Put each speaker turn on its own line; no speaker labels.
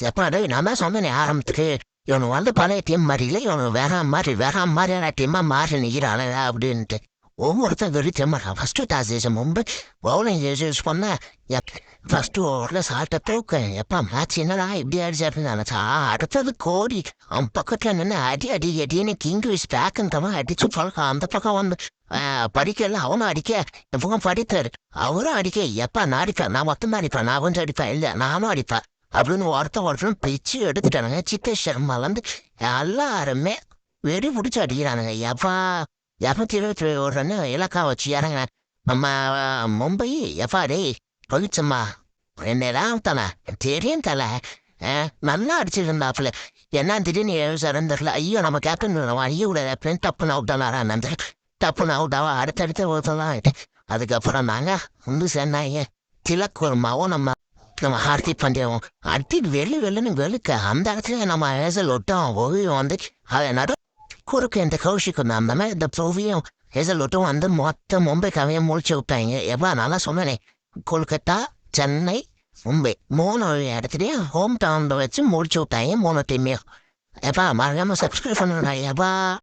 எப்பா டேய் நான் தான் சொன்னேனே ஆரம்பத்துக்கு இவனு வந்து பழைய டீம் மாதிரி இல்லை இவனு வேற மாதிரியான டீமா மாறி நிற்கிறானே அப்படின்ட்டு ஒவ்வொருத்தன் வெறி தெம்மறா ஃபர்ஸ்ட் டாஸ் చేసే ముందు బౌలింగ్ చేసేసుకున్నా ஃபர்ஸ்ட் ஓவரில் சால்ட்டை தூக்க எப்பா மேட்ச் என்னடா இப்படி அடிச்சாருன்னு நினச்சா அடுத்தது கோடி அவன் பக்கத்தில் நின்று அடின்னு கிங்விஷ் பேக்குன்றவன் அடிச்சு பழக்கம் அந்த பக்கம் வந்து படிக்கல அவனும் அடிக்க இவங்க படித்தாரு அவரும் அடிக்க எப்பா நான் அடிப்பேன் நான் மட்டும் தான் அடிப்பேன் நான் கொஞ்சம் அடிப்பேன் இல்லை நானும் அடிப்பேன் அப்படின்னு ஒருத்தரும் பிச்சு எடுத்துட்டானுங்க சித்தேஷ் சர்மா வந்து எல்லாருமே வெறி பிடிச்சி அடிக்கிறானுங்க எப்பா 221 ரன்னு இலக்கா வச்சு இறங்க நம்ம மும்பை எப்பா டேய் போயிடுச்சம்மா என்னதான் தலை தெரியும் தலை நல்லா அடிச்சிருந்தாப்புல என்ன திடீர்னு 7 தெரியல ஐயோ நம்ம கேப்டன் ஐயோ அப்படின்னு டப்புன்னு அவுட் ஆனாரா நந்த டப்புன்னு அவுட் ஆவா அடுத்தடுத்த ஒருத்தான் அதுக்கப்புறம் நாங்கள் வந்து சென்னாங்க திலக் வர்மாவும் நம்ம ஹார்திக் பாண்டியாவும் அடி வெள்ளுன்னு வெளுக்க அந்த இடத்துல நம்ம ஏசல் ஒட்டம் ஓவியம் வந்து அதை நடு குறுக்கு இந்த கௌஷிக்கும் அந்த மாதிரி இந்த ப்ரோவியும் ஏசல் ஒட்டும் வந்து மொத்த மும்பை கவையை முடிச்சு விட்டாங்க எவ்வளோ நல்லா சொன்னேனே கொல்கத்தா சென்னை மும்பை 3 இடத்துலையும் ஹோம் டவுனில் வச்சு முடிச்சு விட்டாங்க 3 டீமையும் எப்பா மறக்காமல் சப்ஸ்கிரைப் பண்ணுறா எப்பா